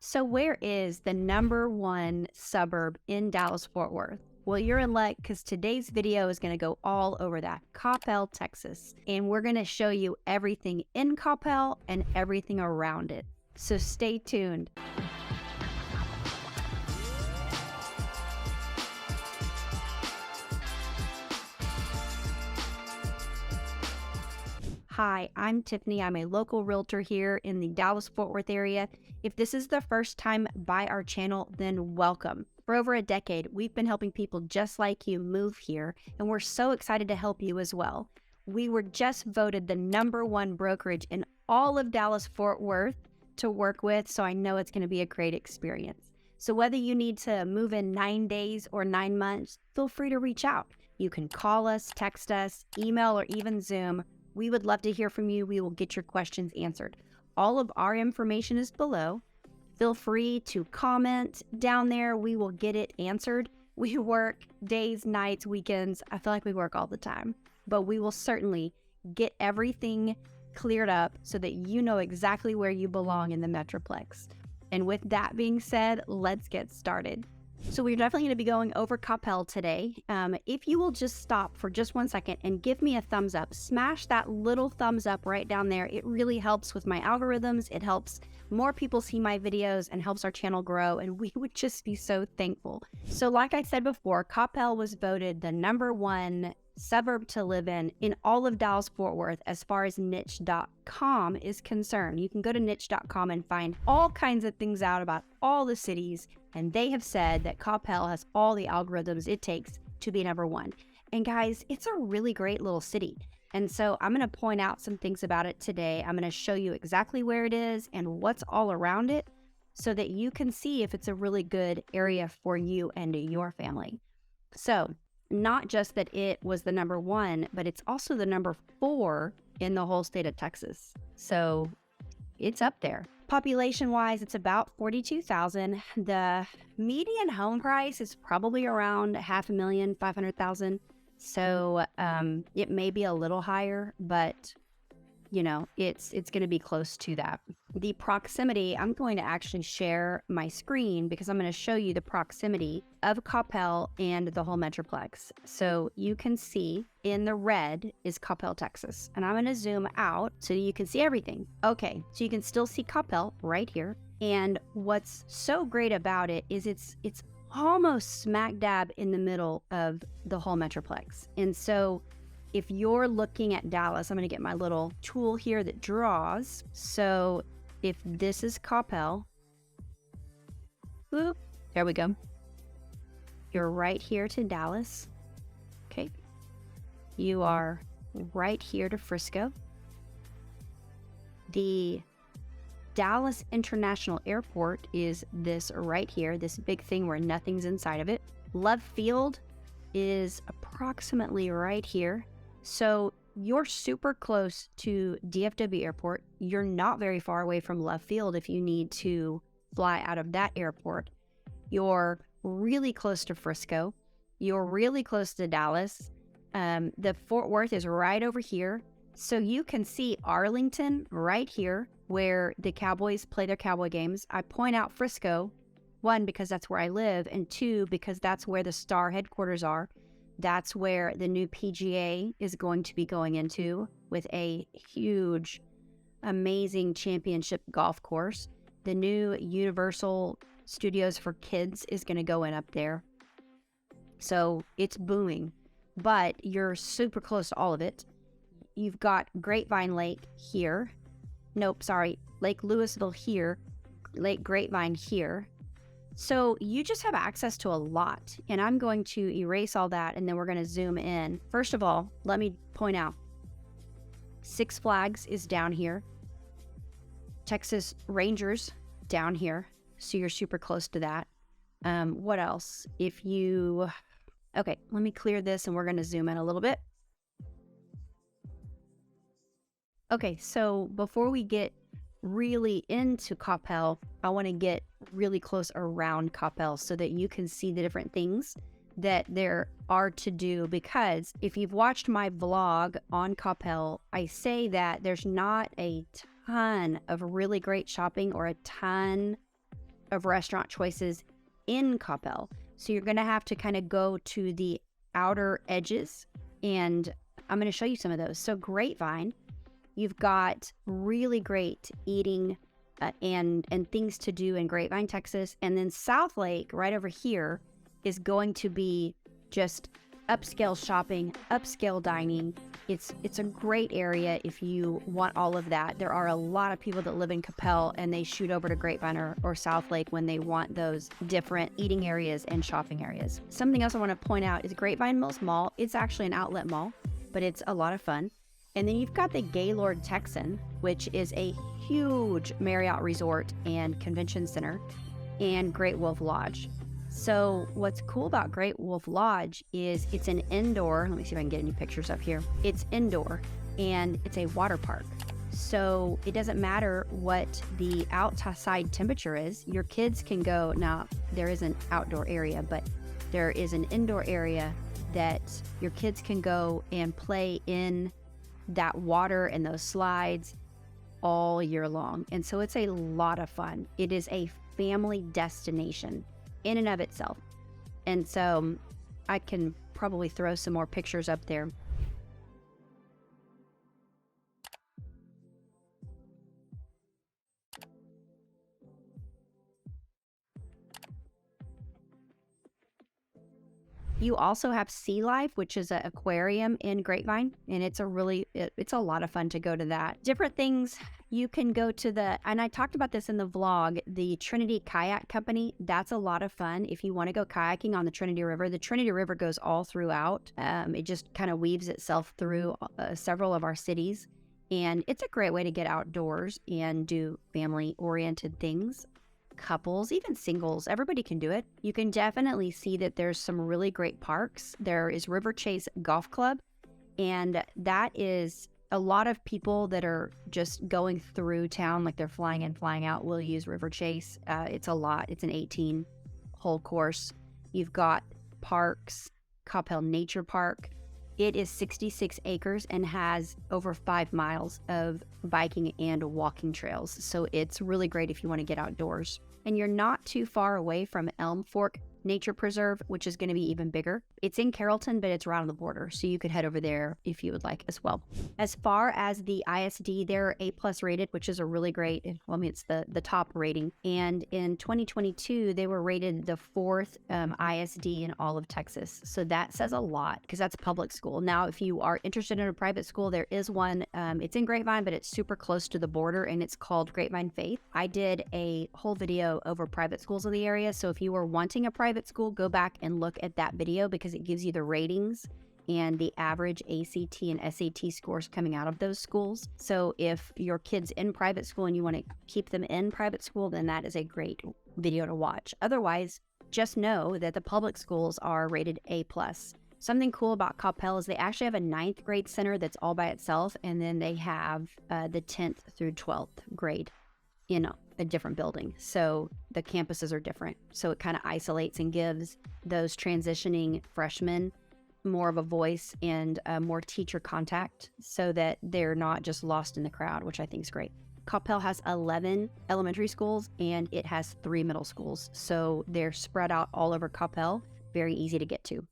So where is the #1 suburb in Dallas-Fort Worth? Well, you're in luck because today's video is going to go all over that, Coppell, Texas. And we're going to show you everything in Coppell and everything around it. So stay tuned. Hi, I'm Tiffany. I'm a local realtor here in the Dallas-Fort Worth area. If this is the first time by our channel, then welcome. For over a decade, we've been helping people just like you move here, and we're so excited to help you as well. We were just voted the #1 brokerage in all of Dallas-Fort Worth to work with, so I know it's going to be a great experience. So whether you need to move in 9 days or 9 months, feel free to reach out. You can call us, text us, email, or even Zoom. We would love to hear from you. We will get your questions answered. All of our information is below. Feel free to comment down there. We will get it answered. We work days, nights, weekends. I feel like we work all the time, but we will certainly get everything cleared up so that you know exactly where you belong in the metroplex. And with that being said, let's get started. So we're definitely going to be going over Coppell today. If you will just stop for just 1 second and give me a thumbs up, smash that little thumbs up right down there. It really helps with my algorithms. It helps more people see my videos and helps our channel grow, and we would just be so thankful. So like I said before, Coppell was voted the #1 suburb to live in all of Dallas-Fort Worth as far as niche.com is concerned. You can go to niche.com and find all kinds of things out about all the cities, and they have said that Coppell has all the algorithms it takes to be #1. And guys, it's a really great little city. And so I'm going to point out some things about it today. I'm going to show you exactly where it is and what's all around it so that you can see if it's a really good area for you and your family. So not just that it was the #1, but it's also the #4 in the whole state of Texas. So it's up there. Population-wise, it's about 42,000. The median home price is probably around $500,000, 500,000. So it may be a little higher, but you know, it's going to be close to that. The proximity, I'm going to actually share my screen because I'm going to show you the proximity of Coppell and the whole metroplex. So you can see in the red is Coppell, Texas, and I'm going to zoom out so you can see everything. Okay, so you can still see Coppell right here. And what's so great about it is it's almost smack dab in the middle of the whole metroplex. And so if you're looking at Dallas, I'm going to get my little tool here that draws. So if this is Coppell, boop, there we go. You're right here to Dallas. Okay. You are right here to Frisco. The Dallas International Airport is this right here, this big thing where nothing's inside of it. Love Field is approximately right here. So you're super close to DFW Airport. You're not very far away from Love Field if you need to fly out of that airport. You're really close to Frisco. You're really close to Dallas. The Fort Worth is right over here. So you can see Arlington right here where the Cowboys play their Cowboy games. I point out Frisco, 1, because that's where I live, and 2, because that's where the Star headquarters are. That's where the new PGA is going to be going into with a huge, amazing championship golf course. The new Universal Studios for Kids is going to go in up there. So it's booming, but you're super close to all of it. You've got Grapevine Lake here. Nope, sorry. Lake Louisville here. Lake Grapevine here. So you just have access to a lot, and I'm going to erase all that, and then we're going to zoom in. First of all, let me point out, Six Flags is down here. Texas Rangers down here, so you're super close to that. What else? Okay, let me clear this, and we're going to zoom in a little bit. Okay, so before we get really into Coppell, I want to get really close around Coppell so that you can see the different things that there are to do, because if you've watched my vlog on Coppell, I say that there's not a ton of really great shopping or a ton of restaurant choices in Coppell. So you're going to have to kind of go to the outer edges, and I'm going to show you some of those. So Grapevine, you've got really great eating and things to do in Grapevine, Texas. And then South Lake, right over here, is going to be just upscale shopping, upscale dining. It's a great area if you want all of that. There are a lot of people that live in Coppell and they shoot over to Grapevine or South Lake when they want those different eating areas and shopping areas. Something else I want to point out is Grapevine Mills Mall. It's actually an outlet mall, but it's a lot of fun. And then you've got the Gaylord Texan, which is a huge Marriott resort and convention center, and Great Wolf Lodge. So what's cool about Great Wolf Lodge is it's an indoor, let me see if I can get any pictures up here. It's indoor and it's a water park. So it doesn't matter what the outside temperature is. Your kids can go, now there is an outdoor area, but there is an indoor area that your kids can go and play in that water and those slides all year long. And so it's a lot of fun. It is a family destination in and of itself. And so I can probably throw some more pictures up there. You also have Sea Life, which is an aquarium in Grapevine, and it's a lot of fun to go to that. Different things, you can go to and I talked about this in the vlog, the Trinity Kayak Company. That's a lot of fun if you want to go kayaking on the Trinity River. The Trinity River goes all throughout. It just kind of weaves itself through several of our cities, and it's a great way to get outdoors and do family-oriented things. Couples, even singles, everybody can do it. You can definitely see that there's some really great parks. There is River Chase Golf Club, and that is a lot of people that are just going through town, like they're flying in, flying out, will use River Chase. It's a lot. It's an 18-hole course. You've got parks, Coppell Nature Park. It is 66 acres and has over 5 miles of biking and walking trails. So it's really great if you want to get outdoors. And you're not too far away from Elm Fork Nature Preserve, which is going to be even bigger. It's in Carrollton, but it's right on the border, so you could head over there if you would like as well. As far as the ISD, they're A+ rated, which is a really great, well, I mean, it's the top rating. And in 2022, they were rated the 4th ISD in all of Texas. So that says a lot because that's a public school. Now, if you are interested in a private school, there is one. It's in Grapevine, but it's super close to the border, and it's called Grapevine Faith. I did a whole video over private schools in the area, so if you were wanting a private school, go back and look at that video because it gives you the ratings and the average ACT and SAT scores coming out of those schools. So if your kid's in private school and you want to keep them in private school, then that is a great video to watch. Otherwise, just know that the public schools are rated A+. Something cool about Coppell is they actually have a 9th grade center that's all by itself, and then they have the 10th through 12th grade in a different building. So the campuses are different. So it kind of isolates and gives those transitioning freshmen more of a voice and more teacher contact so that they're not just lost in the crowd, which I think is great. Coppell has 11 elementary schools and it has 3 middle schools. So they're spread out all over Coppell, very easy to get to.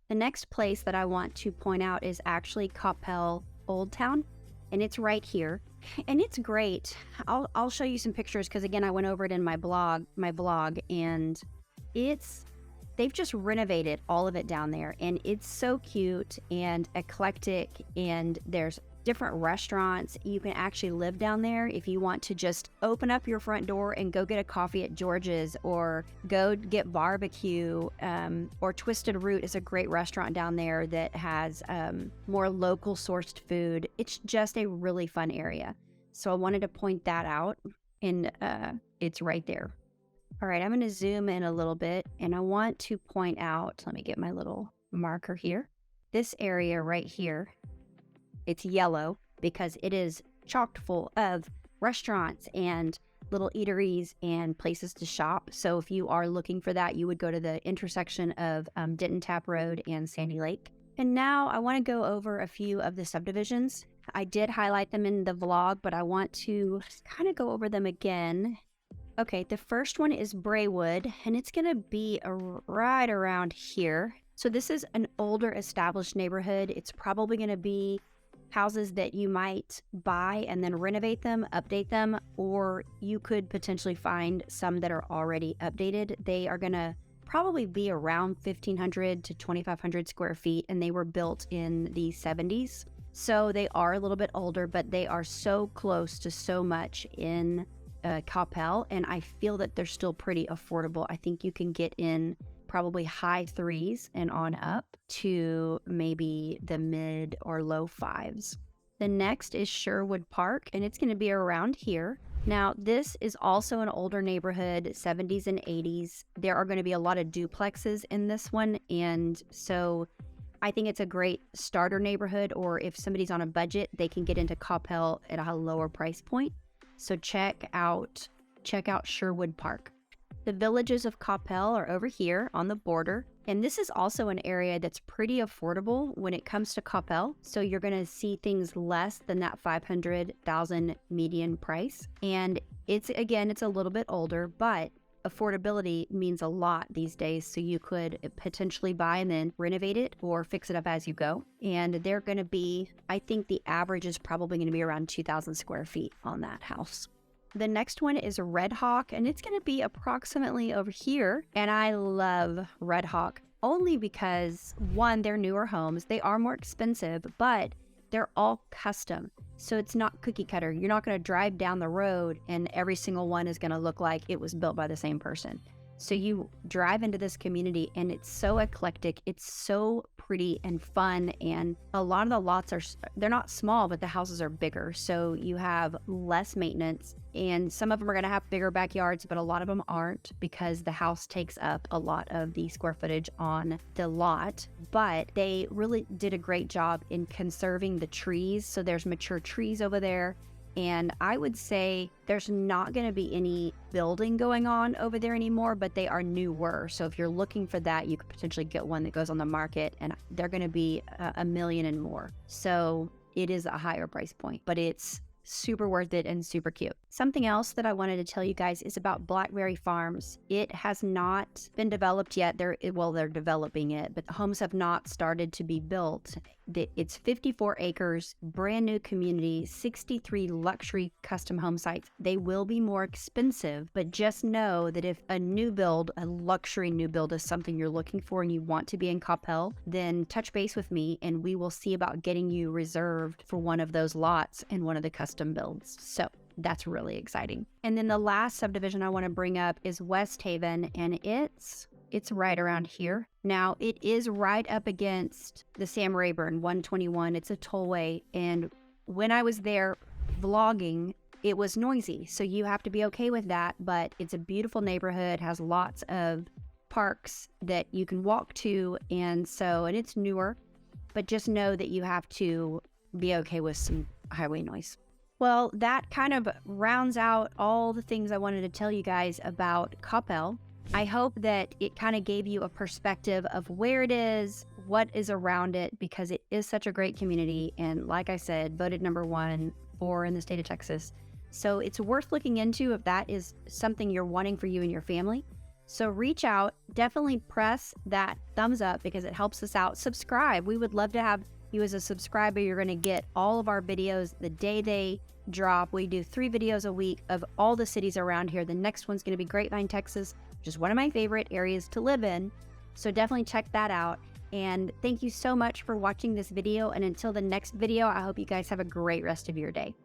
The next place that I want to point out is actually Coppell Old Town, and it's right here. And it's great. I'll show you some pictures because again, I went over it in my blog, and they've just renovated all of it down there, and it's so cute and eclectic, and there's different restaurants. You can actually live down there if you want to just open up your front door and go get a coffee at George's, or go get barbecue, or Twisted Root is a great restaurant down there that has more local sourced food. It's just a really fun area. So I wanted to point that out, and it's right there. All right, I'm going to zoom in a little bit, and I want to point out, let me get my little marker here. This area right here, it's yellow because it is chock full of restaurants and little eateries and places to shop. So if you are looking for that, you would go to the intersection of Denton Tap Road and Sandy Lake. And now I want to go over a few of the subdivisions. I did highlight them in the vlog, but I want to kind of go over them again. Okay, the first one is Braywood, and it's going to be right around here. So this is an older established neighborhood. It's probably going to be houses that you might buy and then renovate them, update them, or you could potentially find some that are already updated. They are going to probably be around 1,500 to 2,500 square feet, and they were built in the 70s. So they are a little bit older, but they are so close to so much in Coppell, and I feel that they're still pretty affordable. I think you can get in probably high threes and on up to maybe the mid or low fives. The next is Sherwood Park, and it's going to be around here. Now, this is also an older neighborhood, 70s and 80s. There are going to be a lot of duplexes in this one, and so I think it's a great starter neighborhood, or if somebody's on a budget, they can get into Coppell at a lower price point. So check out Sherwood Park. The villages of Coppell are over here on the border, and this is also an area that's pretty affordable when it comes to Coppell. So you're going to see things less than that $500,000 median price, and it's a little bit older, but affordability means a lot these days. So you could potentially buy and then renovate it or fix it up as you go. And they're going to be, I think the average is probably going to be around 2,000 square feet on that house. The next one is Red Hawk, and it's going to be approximately over here. And I love Red Hawk only because, one, they're newer homes. They are more expensive, but they're all custom. So it's not cookie cutter. You're not going to drive down the road and every single one is going to look like it was built by the same person. So you drive into this community and it's so eclectic. It's so pretty and fun. And a lot of the lots they're not small, but the houses are bigger. So you have less maintenance, and some of them are going to have bigger backyards, but a lot of them aren't because the house takes up a lot of the square footage on the lot. But they really did a great job in conserving the trees. So there's mature trees over there. And I would say there's not going to be any building going on over there anymore, but they are newer. So if you're looking for that, you could potentially get one that goes on the market, and they're going to be $1 million and more. So it is a higher price point, but it's super worth it and super cute. Something else that I wanted to tell you guys is about Blackberry Farms. It has not been developed yet. They're developing it, but the homes have not started to be built. It's 54 acres, brand new community, 63 luxury custom home sites. They will be more expensive, but just know that if a luxury new build is something you're looking for and you want to be in Coppell, then touch base with me and we will see about getting you reserved for one of those lots and one of the custom builds. So that's really exciting. And then the last subdivision I want to bring up is West Haven, and it's right around here. Now, it is right up against the Sam Rayburn 121. It's a tollway, and when I was there vlogging, it was noisy, so you have to be okay with that, but it's a beautiful neighborhood, has lots of parks that you can walk to, and it's newer, but just know that you have to be okay with some highway noise. Well, that kind of rounds out all the things I wanted to tell you guys about Coppell. I hope that it kind of gave you a perspective of where it is, what is around it, because it is such a great community. And like I said, voted #1 in the state of Texas. So it's worth looking into if that is something you're wanting for you and your family. So reach out, definitely press that thumbs up because it helps us out. Subscribe. We would love to have you as a subscriber. You're going to get all of our videos the day they drop. We do 3 videos a week of all the cities around here. The next one's going to be Grapevine, Texas, which is one of my favorite areas to live in. So definitely check that out. And thank you so much for watching this video. And until the next video, I hope you guys have a great rest of your day.